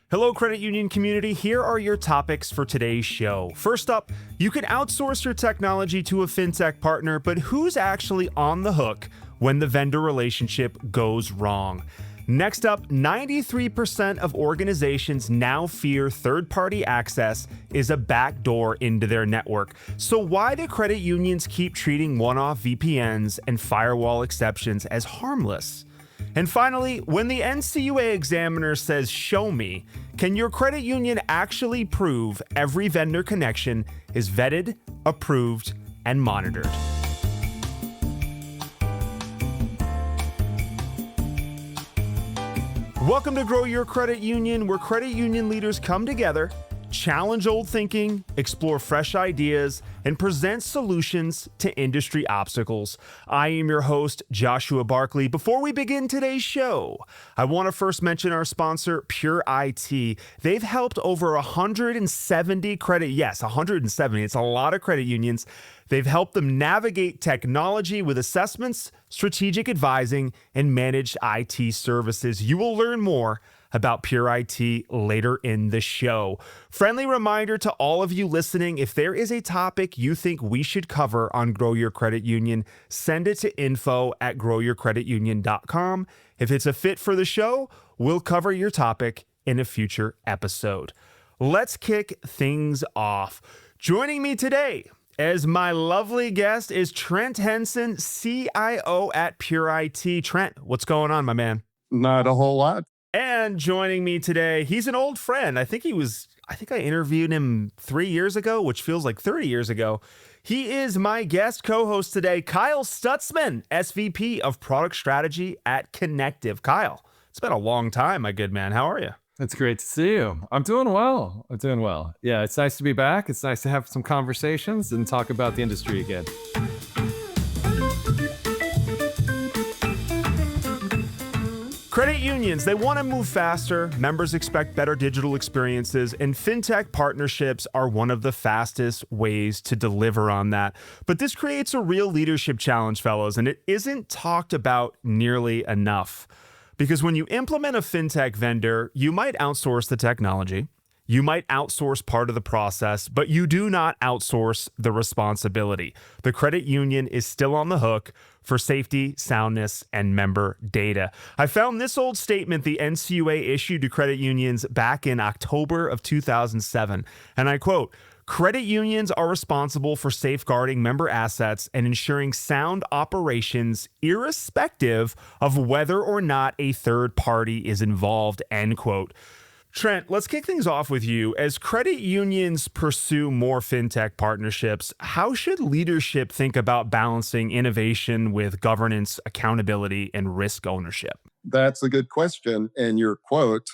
Hello, credit union community. Here are your topics for today's show. First up, you can outsource your technology to a fintech partner, but who's actually on the hook when the vendor relationship goes wrong? Next up, 93% of organizations now fear third-party access is a backdoor into their network. So why do credit unions keep treating one-off VPNs and firewall exceptions as harmless? And finally, when the NCUA examiner says, "Show me," can your credit union actually prove every vendor connection is vetted, approved, and monitored? Welcome to Grow Your Credit Union, where credit union leaders come together, challenge old thinking, explore fresh ideas, and present solutions to industry obstacles. I am your host, Joshua Barkley. Before we begin today's show, I want to first mention our sponsor, Pure IT. They've helped over 170 credit, yes, 170, it's a lot of credit unions. They've helped them navigate technology with assessments, strategic advising, and managed IT services. You will learn more about Pure IT later in the show. Friendly reminder to all of you listening, if there is a topic you think we should cover on Grow Your Credit Union, send it to info@growyourcreditunion.com. If it's a fit for the show, we'll cover your topic in a future episode. Let's kick things off. Joining me today as my lovely guest is Trent Henson, CIO at Pure IT. Trent, what's going on, my man? Not a whole lot. And joining me today, he's an old friend. I think I interviewed him 3 years ago, which feels like 30 years ago. He is my guest co-host today, Kyle Stutzman, SVP of Product Strategy at Connective. Kyle, it's been a long time, my good man. How are you? It's great to see you. I'm doing well. Yeah, it's nice to be back. It's nice to have some conversations and talk about the industry again. Credit unions, they want to move faster, members expect better digital experiences, and fintech partnerships are one of the fastest ways to deliver on that. But this creates a real leadership challenge, fellows, and it isn't talked about nearly enough. Because when you implement a fintech vendor, you might outsource the technology, you might outsource part of the process, but you do not outsource the responsibility. The credit union is still on the hook for safety, soundness, and member data. I found this old statement the NCUA issued to credit unions back in October of 2007, and I quote, "Credit unions are responsible for safeguarding member assets and ensuring sound operations irrespective of whether or not a third party is involved," end quote. Trent, let's kick things off with you. As credit unions pursue more fintech partnerships, how should leadership think about balancing innovation with governance, accountability, and risk ownership? That's a good question. And your quote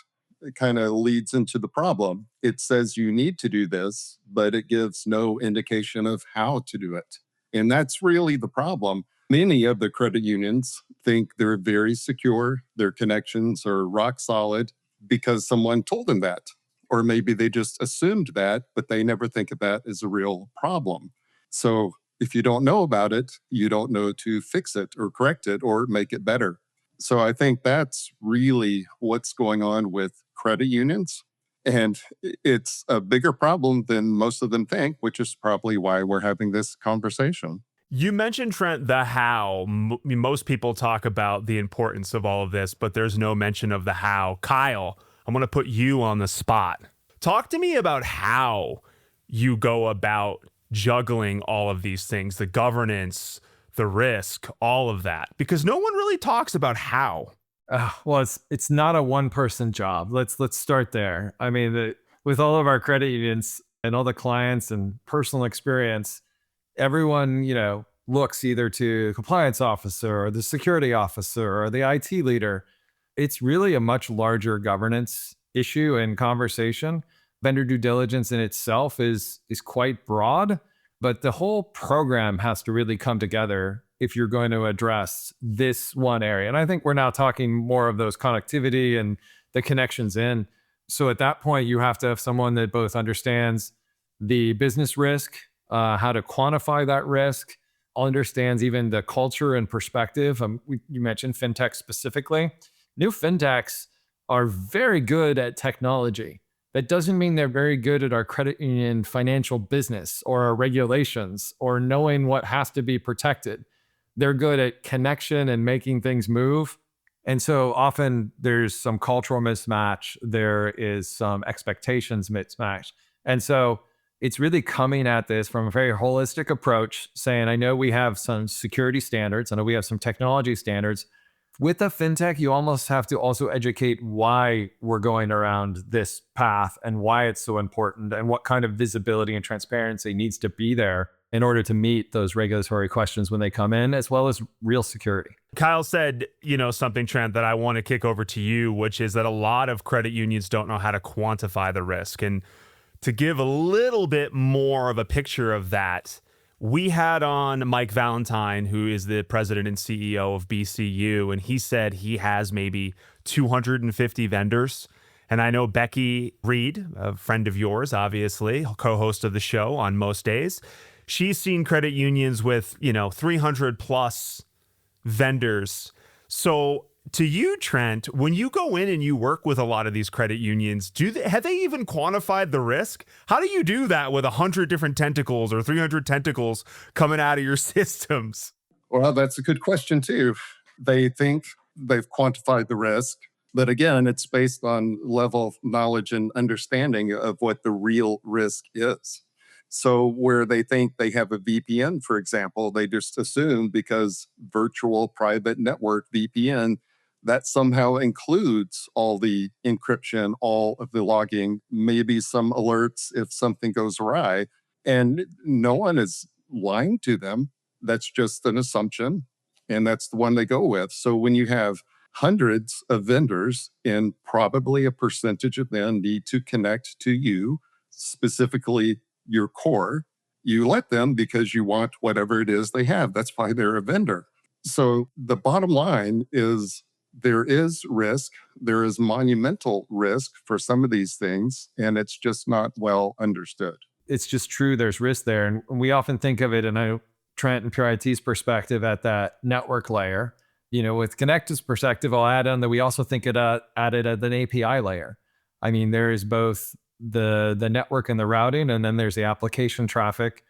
kind of leads into the problem. It says you need to do this, but it gives no indication of how to do it. And that's really the problem. Many of the credit unions think they're very secure, their connections are rock solid, because someone told them that. Or maybe they just assumed that, but they never think of that as a real problem. So if you don't know about it, you don't know to fix it or correct it or make it better. So I think that's really what's going on with credit unions. And it's a bigger problem than most of them think, which is probably why we're having this conversation. You mentioned, Trent, the how. Most people talk about the importance of all of this, but there's no mention of the how. Kyle, I'm going to put you on the spot. Talk to me about how you go about juggling all of these things, the governance, the risk, all of that, because no one really talks about how. Well, it's not a one-person job. Let's start there. I mean, with all of our credit unions and all the clients and personal experience, everyone, looks either to the compliance officer or the security officer or the IT leader. It's really a much larger governance issue and conversation. Vendor due diligence in itself is quite broad, but the whole program has to really come together if you're going to address this one area. And I think we're now talking more of those connectivity and the connections in. So at that point, you have to have someone that both understands the business risk, how to quantify that risk, understands even the culture and perspective. You mentioned fintech specifically. New fintechs are very good at technology. That doesn't mean they're very good at our credit union financial business or our regulations or knowing what has to be protected. They're good at connection and making things move. And so often there's some cultural mismatch, there is some expectations mismatch. And so it's really coming at this from a very holistic approach, saying, I know we have some security standards, I know we have some technology standards. With a fintech, you almost have to also educate why we're going around this path and why it's so important and what kind of visibility and transparency needs to be there in order to meet those regulatory questions when they come in, as well as real security. Kyle said, something, Trent, that I want to kick over to you, which is that a lot of credit unions don't know how to quantify the risk. And to give a little bit more of a picture of that, we had on Mike Valentine, who is the president and CEO of BCU, and he said he has maybe 250 vendors. And I know Becky Reed, a friend of yours, obviously, co-host of the show on most days, she's seen credit unions with, 300 plus vendors. So to you, Trent, when you go in and you work with a lot of these credit unions, have they even quantified the risk? How do you do that with 100 different tentacles or 300 tentacles coming out of your systems? Well, that's a good question too. They think they've quantified the risk, but again, it's based on level of knowledge and understanding of what the real risk is. So where they think they have a VPN, for example, they just assume because virtual private network VPN, that somehow includes all the encryption, all of the logging, maybe some alerts if something goes awry. And no one is lying to them. That's just an assumption. And that's the one they go with. So when you have hundreds of vendors and probably a percentage of them need to connect to you, specifically your core, you let them because you want whatever it is they have. That's why they're a vendor. So the bottom line is there is risk. There is monumental risk for some of these things, and it's just not well understood. It's just true. There's risk there. And we often think of it, and I know Trent and Pure IT's perspective at that network layer. With Connect's perspective, I'll add on that we also think at it at an API layer. I mean, there is both the network and the routing, and then there's the application traffic.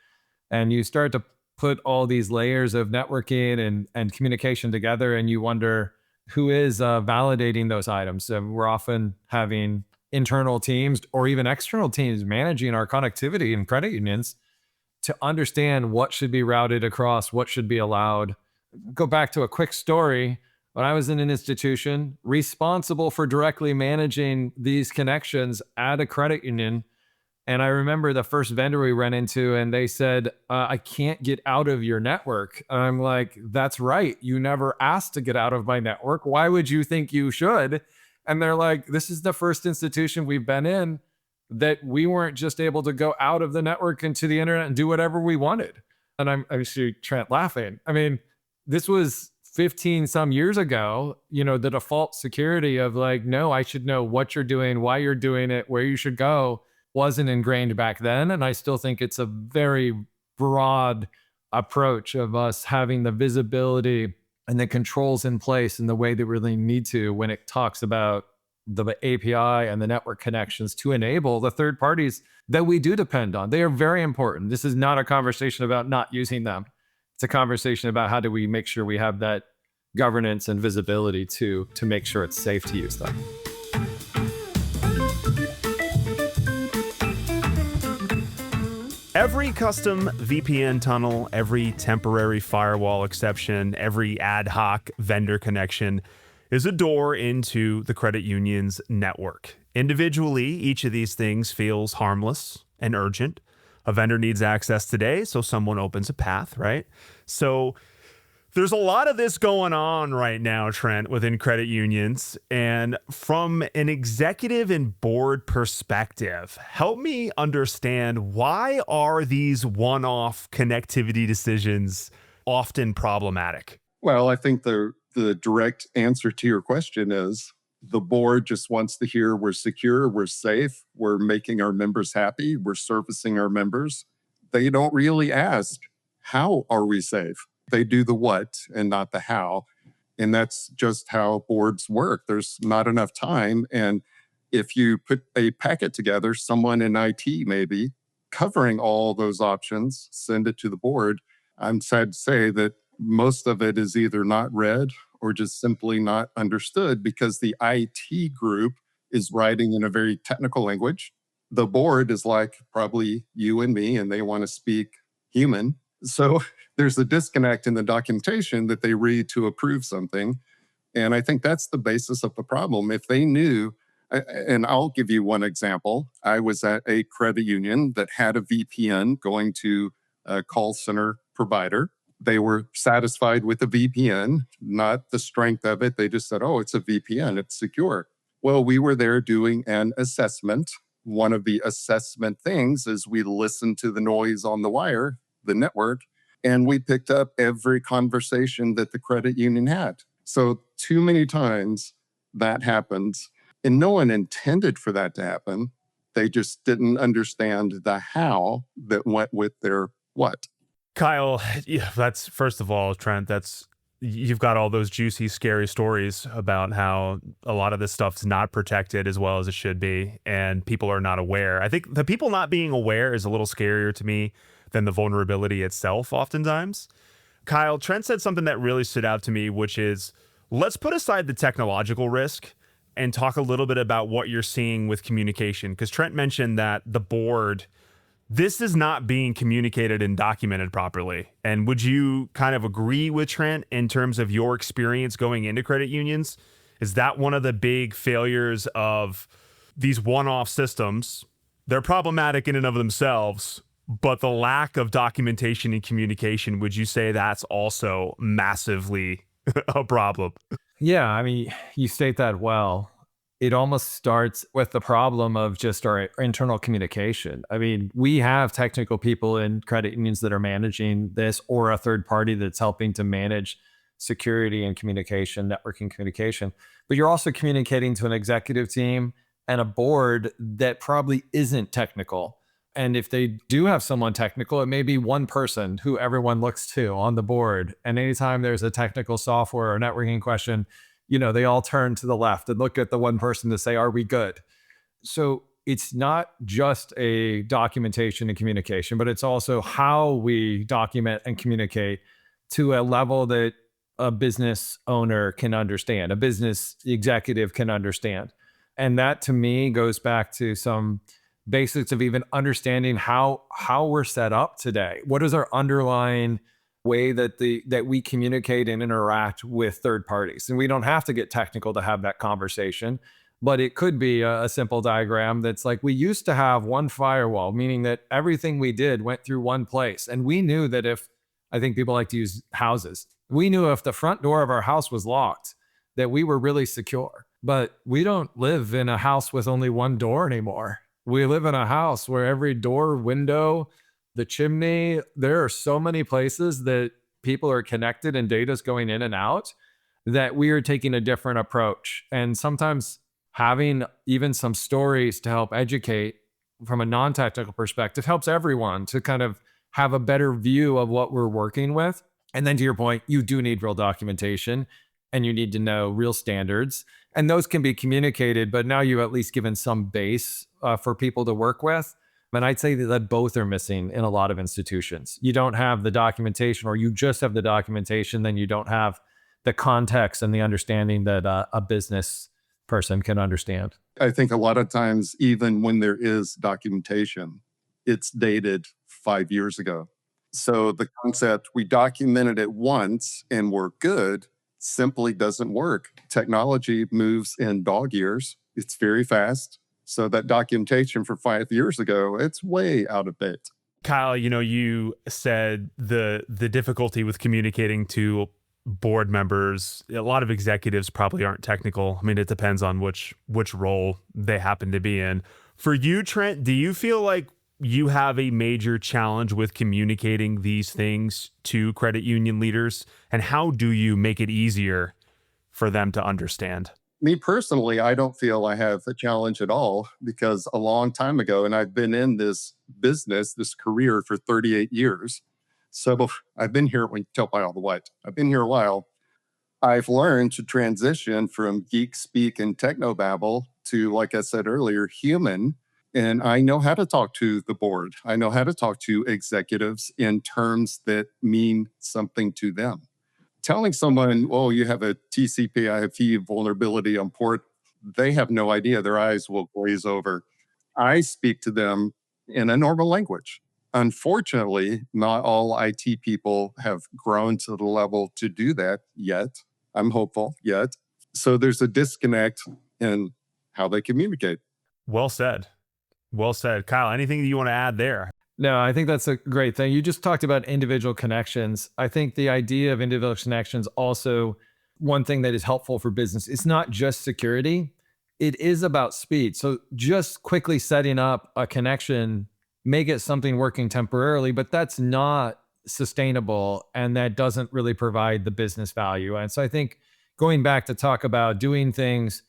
And you start to put all these layers of networking and communication together, and you wonder who is validating those items. So we're often having internal teams or even external teams managing our connectivity in credit unions to understand what should be routed across, what should be allowed. Go back to a quick story. When I was in an institution responsible for directly managing these connections at a credit union, and I remember the first vendor we ran into, and they said, I can't get out of your network. And I'm like, that's right. You never asked to get out of my network. Why would you think you should? And they're like, this is the first institution we've been in that we weren't just able to go out of the network into the internet and do whatever we wanted. And I see Trent laughing. I mean, this was 15 some years ago, the default security of like, no, I should know what you're doing, why you're doing it, where you should go, wasn't ingrained back then. And I still think it's a very broad approach of us having the visibility and the controls in place in the way that we really need to when it talks about the API and the network connections to enable the third parties that we do depend on. They are very important. This is not a conversation about not using them. It's a conversation about how do we make sure we have that governance and visibility to make sure it's safe to use them. Every custom VPN tunnel, every temporary firewall exception, every ad hoc vendor connection is a door into the credit union's network. Individually, each of these things feels harmless and urgent. A vendor needs access today, so someone opens a path, right? So there's a lot of this going on right now, Trent, within credit unions. And from an executive and board perspective, help me understand, why are these one-off connectivity decisions often problematic? Well, I think the direct answer to your question is the board just wants to hear we're secure, we're safe, we're making our members happy, we're servicing our members. They don't really ask, how are we safe? They do the what and not the how. And that's just how boards work. There's not enough time. And if you put a packet together, someone in IT maybe covering all those options, send it to the board. I'm sad to say that most of it is either not read or just simply not understood because the IT group is writing in a very technical language. The board is like probably you and me, and they want to speak human. So there's a disconnect in the documentation that they read to approve something. And I think that's the basis of the problem. If they knew, and I'll give you one example. I was at a credit union that had a VPN going to a call center provider. They were satisfied with the VPN, not the strength of it. They just said, oh, it's a VPN, it's secure. Well, we were there doing an assessment. One of the assessment things is we listened to the noise on the wire, the network, and we picked up every conversation that the credit union had. So too many times that happens, and no one intended for that to happen. They just didn't understand the how that went with their what. Kyle, yeah, that's first of all, Trent, you've got all those juicy, scary stories about how a lot of this stuff's not protected as well as it should be, and people are not aware. I think the people not being aware is a little scarier to me than the vulnerability itself, oftentimes. Kyle, Trent said something that really stood out to me, which is let's put aside the technological risk and talk a little bit about what you're seeing with communication. Because Trent mentioned that the board, this is not being communicated and documented properly. And would you kind of agree with Trent in terms of your experience going into credit unions? Is that one of the big failures of these one-off systems? They're problematic in and of themselves, but the lack of documentation and communication, would you say that's also massively a problem? Yeah, I mean, you state that well. It almost starts with the problem of just our internal communication. I mean, we have technical people in credit unions that are managing this, or a third party that's helping to manage security and communication, networking communication. But you're also communicating to an executive team and a board that probably isn't technical. And if they do have someone technical, it may be one person who everyone looks to on the board. And anytime there's a technical software or networking question, they all turn to the left and look at the one person to say, are we good? So it's not just a documentation and communication, but it's also how we document and communicate to a level that a business owner can understand, a business executive can understand. And that to me goes back to some basics of even understanding how we're set up today. What is our underlying way that we communicate and interact with third parties? And we don't have to get technical to have that conversation, but it could be a simple diagram that's like, we used to have one firewall, meaning that everything we did went through one place. And we knew that I think people like to use houses, we knew if the front door of our house was locked, that we were really secure. But we don't live in a house with only one door anymore. We live in a house where every door, window, the chimney, there are so many places that people are connected and data's going in and out that we are taking a different approach. And sometimes having even some stories to help educate from a non-technical perspective helps everyone to kind of have a better view of what we're working with. And then to your point, you do need real documentation and you need to know real standards. And those can be communicated, but now you've at least given some base for people to work with. And I'd say that both are missing in a lot of institutions. You don't have the documentation, or you just have the documentation, then you don't have the context and the understanding that a business person can understand. I think a lot of times, even when there is documentation, it's dated 5 years ago. So the concept, we documented it once and we're good, simply doesn't work. Technology moves in dog years. It's very fast. So that documentation for 5 years ago, it's way out of date. Kyle, you said the difficulty with communicating to board members. A lot of executives probably aren't technical. I mean, it depends on which role they happen to be in. For you, Trent, do you feel like you have a major challenge with communicating these things to credit union leaders? And how do you make it easier for them to understand? Me personally, I don't feel I have a challenge at all, because a long time ago, and I've been in this business, this career for 38 years. So I've been here, when you tell by all the white, I've been here a while. I've learned to transition from geek speak and technobabble to, like I said earlier, human. And I know how to talk to the board. I know how to talk to executives in terms that mean something to them. Telling someone, oh, you have a TCP/IP vulnerability on port, they have no idea. Their eyes will glaze over. I speak to them in a normal language. Unfortunately, not all IT people have grown to the level to do that yet. I'm hopeful yet. So there's a disconnect in how they communicate. Well said. Well said. Kyle, anything that you want to add there? No, I think that's a great thing. You just talked about individual connections. I think the idea of individual connections also one thing that is helpful for business. It's not just security. It is about speed. So just quickly setting up a connection may get something working temporarily, but that's not sustainable and that doesn't really provide the business value. And so I think going back to talk about doing things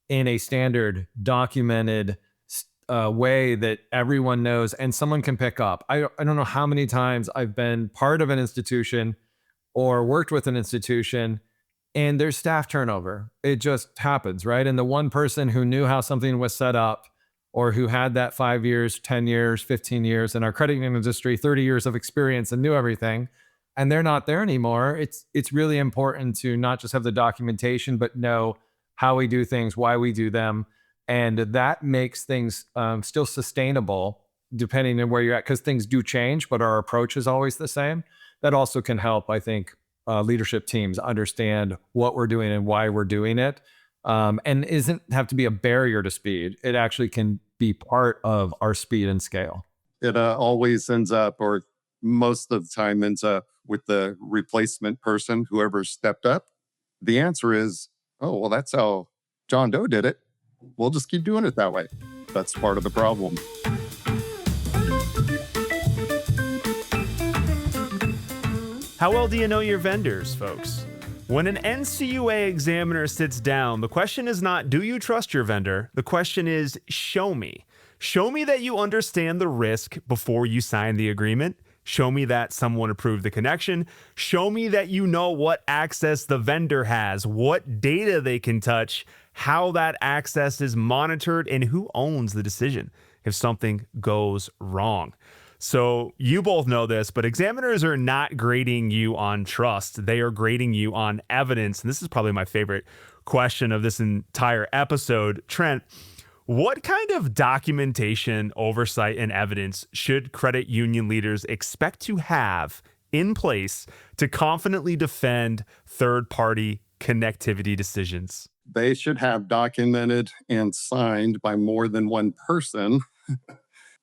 in a standard documented way that everyone knows and someone can pick up. I don't know how many times I've been part of an institution or worked with an institution and there's staff turnover. It just happens, right? And the one person who knew how something was set up or who had that 5 years, 10 years, 15 years in our credit union industry, 30 years of experience and knew everything, and they're not there anymore. It's really important to not just have the documentation, but know how we do things, why we do them. And that makes things still sustainable depending on where you're at, because things do change, but our approach is always the same. That also can help, I think, leadership teams understand what we're doing and why we're doing it. And isn't have to be a barrier to speed. It actually can be part of our speed and scale. It always ends up, or most of the time ends up with the replacement person, whoever stepped up. The answer is, oh, well, that's how John Doe did it. We'll just keep doing it that way. That's part of the problem. How well do you know your vendors, folks? When an NCUA examiner sits down, the question is not, do you trust your vendor? The question is, show me. Show me that you understand the risk before you sign the agreement. Show me that someone approved the connection. Show me that you know what access the vendor has, what data they can touch, how that access is monitored, and who owns the decision if something goes wrong. So you both know this, but examiners are not grading you on trust. They are grading you on evidence. And this is probably my favorite question of this entire episode. Trent, what kind of documentation, oversight, and evidence should credit union leaders expect to have in place to confidently defend third-party connectivity decisions? They should have documented and signed by more than one person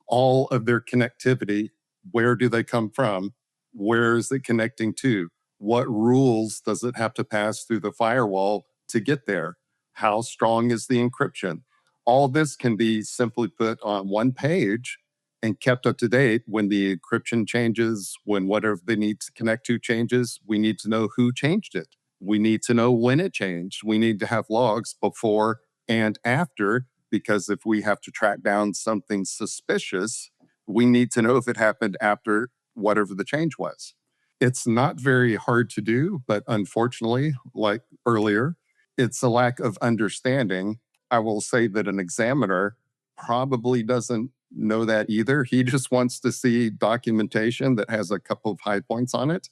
all of their connectivity. Where do they come from? Where is it connecting to? What rules does it have to pass through the firewall to get there? How strong is the encryption? All this can be simply put on one page and kept up to date. When the encryption changes, when whatever they need to connect to changes, we need to know who changed it. We need to know when it changed. We need to have logs before and after, because if we have to track down something suspicious, we need to know if it happened after whatever the change was. It's not very hard to do, but unfortunately, like earlier, it's a lack of understanding. I will say that an examiner probably doesn't know that either. He just wants to see documentation that has a couple of high points on it.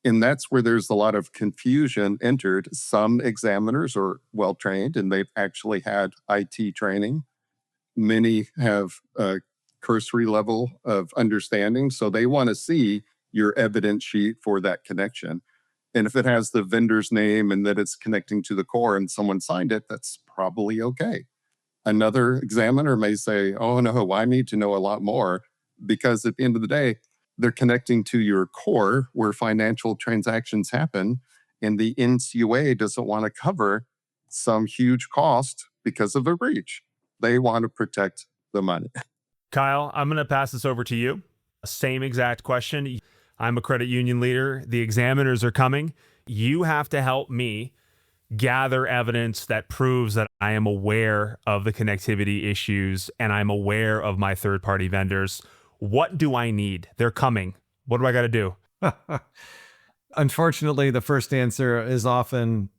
And that's where there's a lot of confusion entered. Some examiners are well-trained and they've actually had IT training. Many have a cursory level of understanding. So they want to see your evidence sheet for that connection. And if it has the vendor's name and that it's connecting to the core and someone signed it, that's probably okay. Another examiner may say, oh no, I need to know a lot more, because at the end of the day, they're connecting to your core where financial transactions happen, and the NCUA doesn't want to cover some huge cost because of a breach. They want to protect the money. Kyle, I'm going to pass this over to you. Same exact question. I'm a credit union leader. The examiners are coming. You have to help me gather evidence that proves that I am aware of the connectivity issues and I'm aware of my third-party vendors. What do I need? They're coming. What do I got to do? Unfortunately, the first answer is often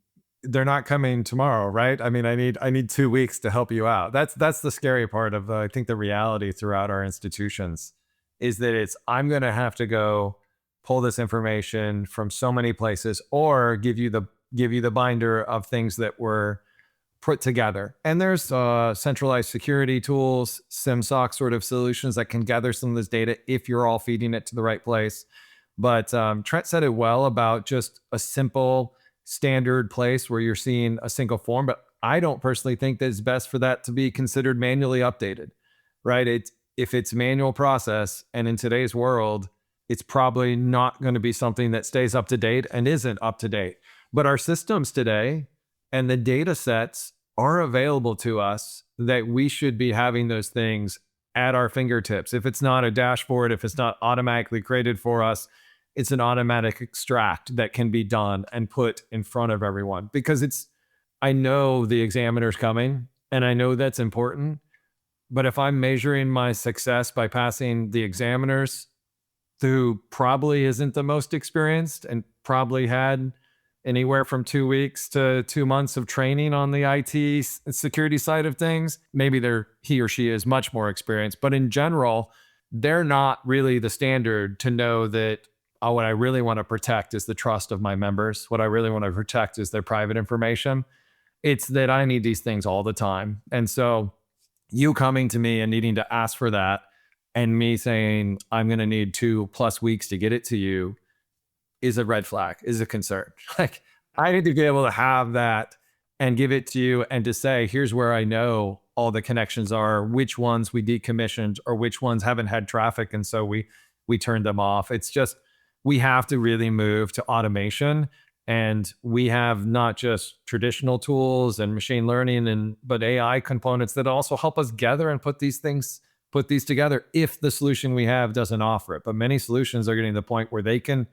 they're not coming tomorrow, right? I mean, I need 2 weeks to help you out. That's the scary part of I think the reality throughout our institutions is that it's I'm going to have to go pull this information from so many places or give you the binder of things that were put together. And there's centralized security tools, SIMSOC sort of solutions that can gather some of this data if you're all feeding it to the right place. But Trent said it well about just a simple standard place where you're seeing a single form. But I don't personally think that it's best for that to be considered manually updated, right? If it's manual process, and in today's world, it's probably not going to be something that stays up to date and isn't up to date. But our systems today and the data sets are available to us that we should be having those things at our fingertips. If it's not a dashboard, if it's not automatically created for us, it's an automatic extract that can be done and put in front of everyone. Because I know the examiner's coming and I know that's important. But if I'm measuring my success by passing the examiners who probably isn't the most experienced and probably had anywhere from 2 weeks to 2 months of training on the IT security side of things, maybe he or she is much more experienced. But in general, they're not really the standard to know that, oh, what I really want to protect is the trust of my members. What I really want to protect is their private information. It's that I need these things all the time. And so you coming to me and needing to ask for that and me saying, I'm going to need 2+ weeks to get it to you is a red flag, is a concern. Like, I need to be able to have that and give it to you and to say, here's where I know all the connections are, which ones we decommissioned or which ones haven't had traffic. And so we turned them off. It's just, we have to really move to automation. And we have not just traditional tools and machine learning, but AI components that also help us gather and put these together if the solution we have doesn't offer it. But many solutions are getting to the point where they can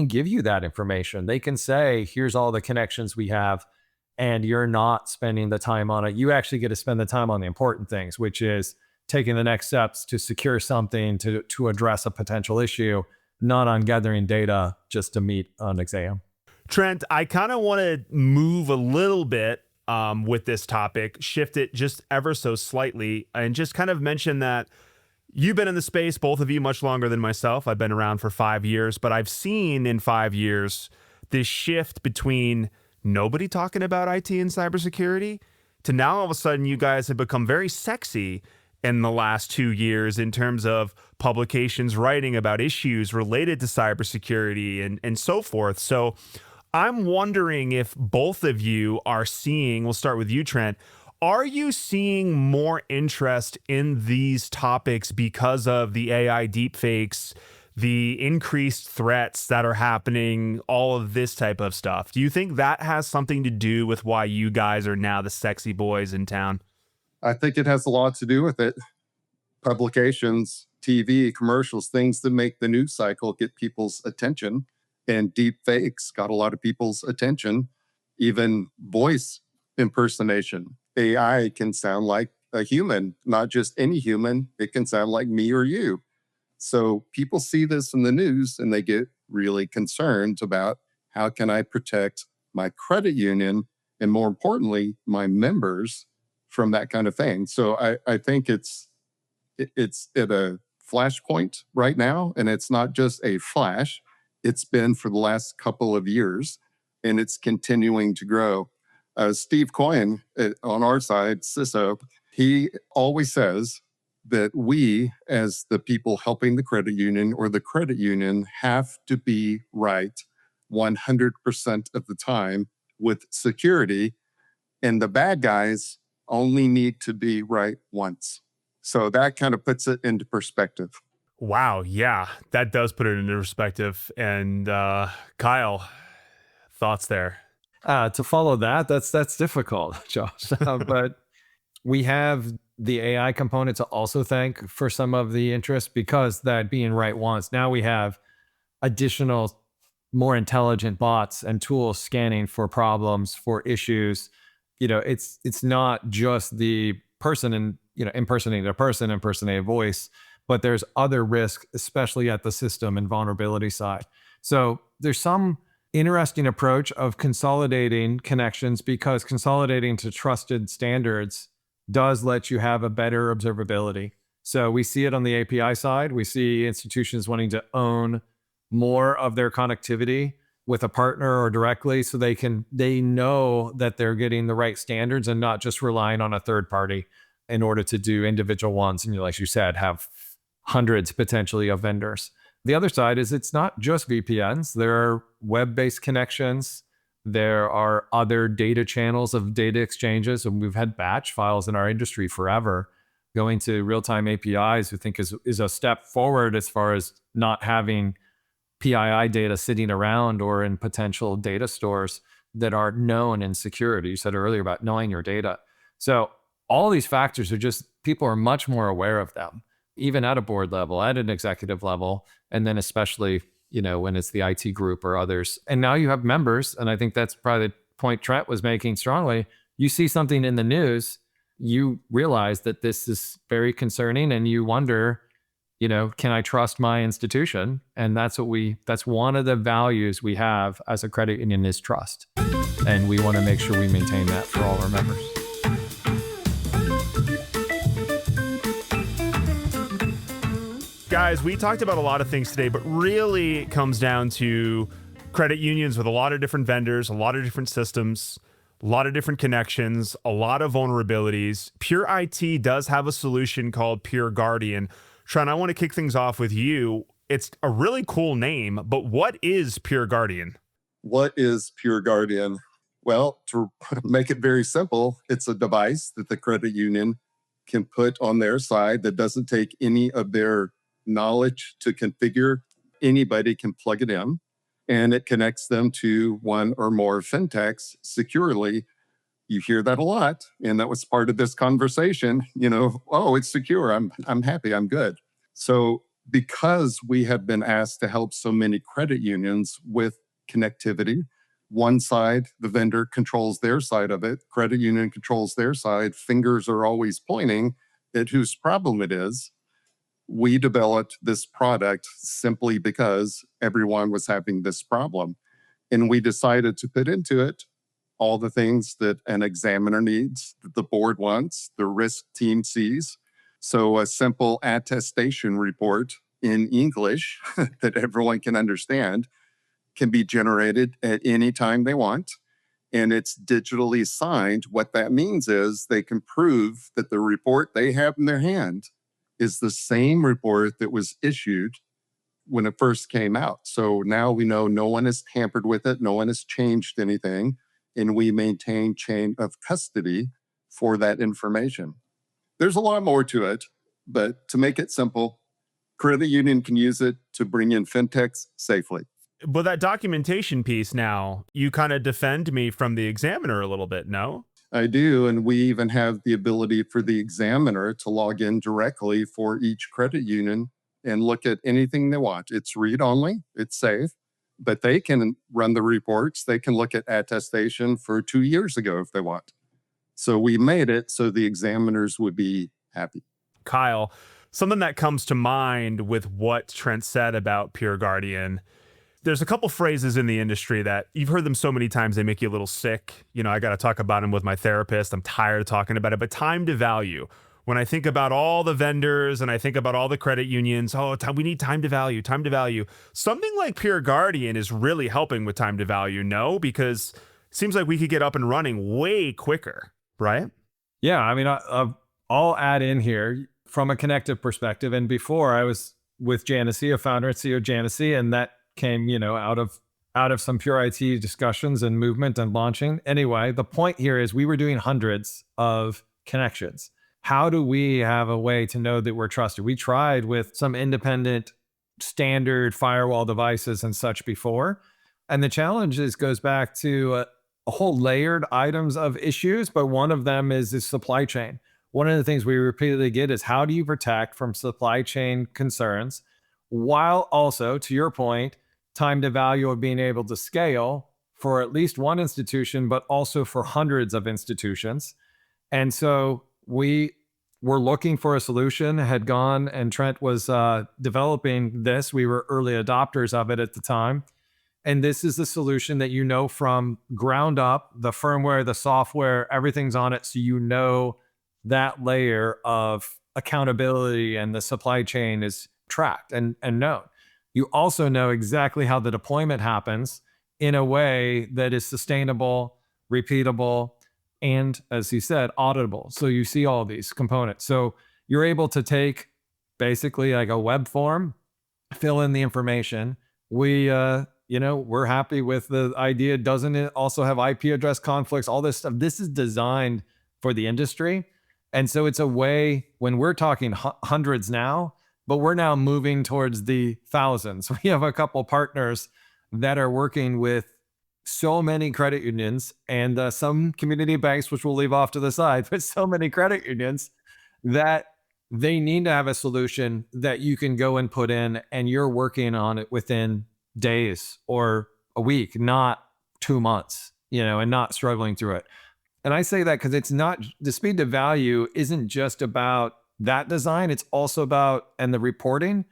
give you that information. They can say, here's all the connections we have, and you're not spending the time on it. You actually get to spend the time on the important things, which is taking the next steps to secure something, to address a potential issue, not on gathering data just to meet an exam. Trent, I kind of want to move a little bit with this topic, shift it just ever so slightly, and just kind of mention that you've been in the space, both of you, much longer than myself. I've been around for 5 years, but I've seen in 5 years this shift between nobody talking about IT and cybersecurity to now all of a sudden you guys have become very sexy in the last 2 years in terms of publications writing about issues related to cybersecurity and so forth. So I'm wondering if both of you are seeing, we'll start with you, Trent, are you seeing more interest in these topics because of the AI deepfakes, the increased threats that are happening, all of this type of stuff? Do you think that has something to do with why you guys are now the sexy boys in town? I think it has a lot to do with it. Publications, TV, commercials, things that make the news cycle get people's attention. And deep fakes got a lot of people's attention. Even voice impersonation. AI can sound like a human, not just any human. It can sound like me or you. So people see this in the news and they get really concerned about how can I protect my credit union and, more importantly, my members from that kind of thing. So I think it's at a flashpoint right now, and it's not just a flash. It's been for the last couple of years, and it's continuing to grow. Steve Coyne on our side, CISO, he always says that we, as the people helping the credit union or the credit union, have to be right 100% of the time with security, and the bad guys only need to be right once. So that kind of puts it into perspective. Wow, yeah, that does put it into perspective. And Kyle, thoughts there? To follow that's difficult, Josh. But we have the AI component to also thank for some of the interest, because that being right once, now we have additional, more intelligent bots and tools scanning for problems, for issues. It's not just the person impersonating a person, impersonating a voice, but there's other risk, especially at the system and vulnerability side. So there's some interesting approach of consolidating connections, because consolidating to trusted standards does let you have a better observability. So we see it on the API side. We see institutions wanting to own more of their connectivity with a partner or directly, so they know that they're getting the right standards and not just relying on a third party in order to do individual ones. And like you said, have hundreds potentially of vendors. The other side is it's not just VPNs. There are web-based connections. There are other data channels of data exchanges. And we've had batch files in our industry forever. Going to real-time APIs, we think is a step forward as far as not having PII data sitting around or in potential data stores that are known in security. You said earlier about knowing your data. So all these factors are just, people are much more aware of them, even at a board level, at an executive level, and then especially, when it's the IT group or others. And now you have members, and I think that's probably the point Trent was making strongly. You see something in the news, you realize that this is very concerning, and you wonder, can I trust my institution? And that's one of the values we have as a credit union is trust. And we want to make sure we maintain that for all our members. Guys, we talked about a lot of things today, but really it comes down to credit unions with a lot of different vendors, a lot of different systems, a lot of different connections, a lot of vulnerabilities. Pure IT does have a solution called Pure Guardian. Trent, I want to kick things off with you. It's a really cool name, but what is Pure Guardian? What is Pure Guardian? Well, to make it very simple, it's a device that the credit union can put on their side that doesn't take any of their knowledge to configure. Anybody can plug it in, and it connects them to one or more fintechs securely. You hear that a lot, and that was part of this conversation. Oh, it's secure. I'm happy. I'm good. So because we have been asked to help so many credit unions with connectivity, one side, the vendor controls their side of it, credit union controls their side, fingers are always pointing at whose problem it is. We developed this product simply because everyone was having this problem. And we decided to put into it all the things that an examiner needs, that the board wants, the risk team sees. So a simple attestation report in English that everyone can understand can be generated at any time they want. And it's digitally signed. What that means is they can prove that the report they have in their hand is the same report that was issued when it first came out. So now we know no one has tampered with it, no one has changed anything, and we maintain chain of custody for that information. There's a lot more to it, but to make it simple, credit union can use it to bring in fintechs safely. But that documentation piece now, you kind of defend me from the examiner a little bit, no? I do, and we even have the ability for the examiner to log in directly for each credit union and look at anything they want. It's read-only, it's safe, but they can run the reports. They can look at attestation for 2 years ago if they want. So we made it so the examiners would be happy. Kyle, something that comes to mind with what Trent said about Pure Guardian, there's a couple phrases in the industry that you've heard them so many times, they make you a little sick. I got to talk about them with my therapist. I'm tired of talking about it, but time to value. When I think about all the vendors and I think about all the credit unions, we need time to value, time to value. Something like Pure Guardian is really helping with time to value, no? Because it seems like we could get up and running way quicker, right? Yeah, I mean, I'll add in here from a connective perspective. And before I was with Janisy, a founder and CEO of Janisy, and that came, out of some Pure IT discussions and movement and launching. Anyway, the point here is we were doing hundreds of connections. How do we have a way to know that we're trusted? We tried with some independent standard firewall devices and such before. And the challenge goes back to a whole layered items of issues, but one of them is the supply chain. One of the things we repeatedly get is how do you protect from supply chain concerns while also, to your point, time to value of being able to scale for at least one institution, but also for hundreds of institutions. And so we were looking for a solution, had gone, and Trent was developing this. We were early adopters of it at the time. And this is the solution that you know from ground up, the firmware, the software, everything's on it. So you know that layer of accountability and the supply chain is tracked and known. You also know exactly how the deployment happens in a way that is sustainable, repeatable, and as he said, auditable. So you see all these components. So you're able to take basically like a web form, fill in the information. We're happy with the idea. Doesn't it also have IP address conflicts, all this stuff? This is designed for the industry. And so it's a way when we're talking hundreds now, but we're now moving towards the thousands. We have a couple partners that are working with so many credit unions and some community banks, which we'll leave off to the side, but so many credit unions that they need to have a solution that you can go and put in and you're working on it within days or a week, not 2 months, and not struggling through it. And I say that because it's not, the speed to value isn't just about that design. It's also about, and the reporting,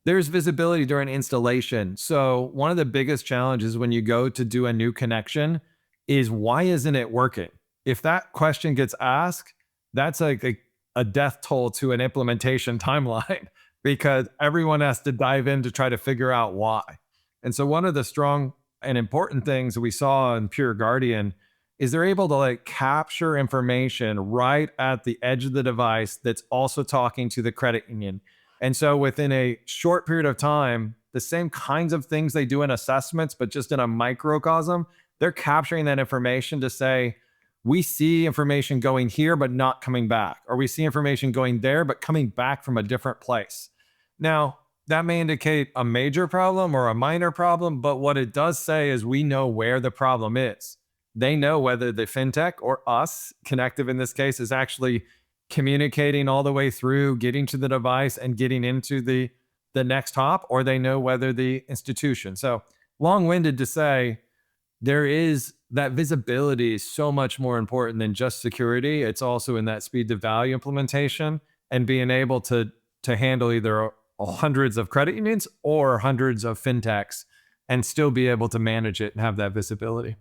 there's visibility during installation. So one of the biggest challenges when you go to do a new connection is why isn't it working? If that question gets asked, that's like a death toll to an implementation timeline because everyone has to dive in to try to figure out why. And so one of the strong and important things that we saw in Pure Guardian is they're able to capture information right at the edge of the device that's also talking to the credit union. And so within a short period of time, the same kinds of things they do in assessments, but just in a microcosm, they're capturing that information to say, we see information going here, but not coming back, or we see information going there, but coming back from a different place. Now, that may indicate a major problem or a minor problem, but what it does say is we know where the problem is. They know whether the fintech or us, Connective in this case, is actually communicating all the way through, getting to the device and getting into the next hop, or they know whether the institution. So long-winded to say, there is that visibility is so much more important than just security. It's also in that speed to value implementation and being able to handle either hundreds of credit unions or hundreds of fintechs and still be able to manage it and have that visibility.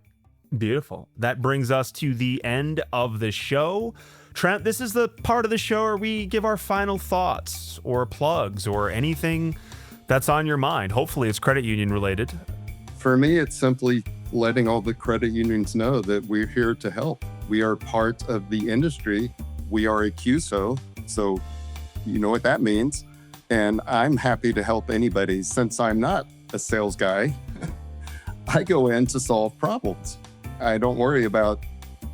Beautiful. That brings us to the end of the show. Trent, this is the part of the show where we give our final thoughts or plugs or anything that's on your mind. Hopefully it's credit union related. For me, it's simply letting all the credit unions know that we're here to help. We are part of the industry. We are a QSO, so you know what that means. And I'm happy to help anybody. Since I'm not a sales guy, I go in to solve problems. I don't worry about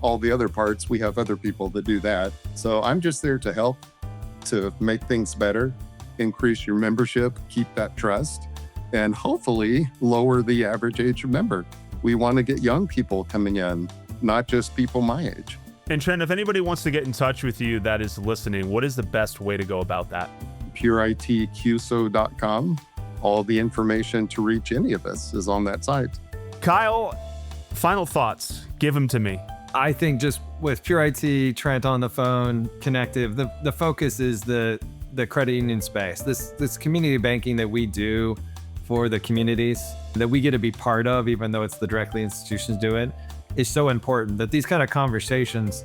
all the other parts. We have other people that do that. So I'm just there to help, to make things better, increase your membership, keep that trust, and hopefully lower the average age of member. We want to get young people coming in, not just people my age. And Trent, if anybody wants to get in touch with you that is listening, what is the best way to go about that? pureitqso.com. All the information to reach any of us is on that site. Kyle, final thoughts. Give them to me. I think just with Pure IT, Trent on the phone, Connective, the focus is the credit union space. This community banking that we do for the communities that we get to be part of, even though it's the directly institutions do it, is so important that these kind of conversations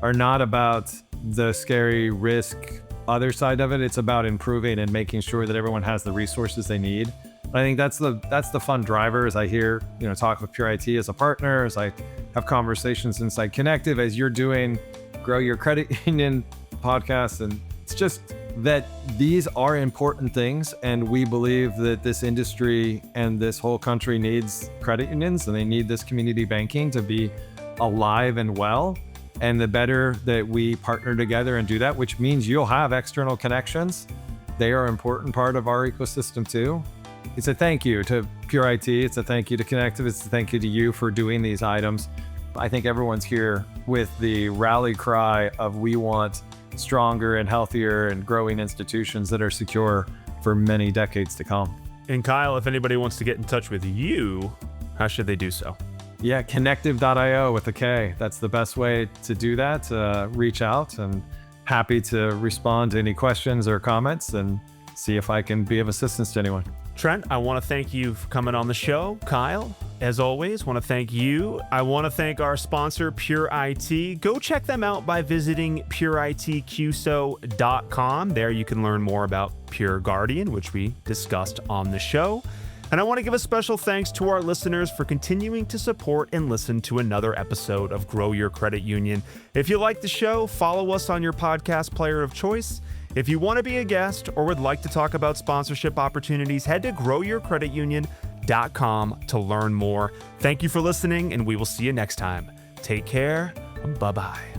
are not about the scary risk other side of it. It's about improving and making sure that everyone has the resources they need. I think that's the fun driver as I hear, talk with Pure IT as a partner, as I have conversations inside Connective, as you're doing Grow Your Credit Union podcast. And it's just that these are important things. And we believe that this industry and this whole country needs credit unions, and they need this community banking to be alive and well. And the better that we partner together and do that, which means you'll have external connections. They are an important part of our ecosystem too. It's a thank you to Pure IT. It's a thank you to Connective. It's a thank you to you for doing these items. I think everyone's here with the rally cry of we want stronger and healthier and growing institutions that are secure for many decades to come. And Kyle, if anybody wants to get in touch with you, how should they do so? Yeah, connective.io with a K. That's the best way to do that. Reach out, and happy to respond to any questions or comments and see if I can be of assistance to anyone. Trent, I want to thank you for coming on the show. Kyle, as always, want to thank you. I want to thank our sponsor, Pure IT. Go check them out by visiting pureitqso.com. There you can learn more about Pure Guardian, which we discussed on the show. And I want to give a special thanks to our listeners for continuing to support and listen to another episode of Grow Your Credit Union. If you like the show, follow us on your podcast player of choice. If you want to be a guest or would like to talk about sponsorship opportunities, head to growyourcreditunion.com to learn more. Thank you for listening, and we will see you next time. Take care. Bye-bye.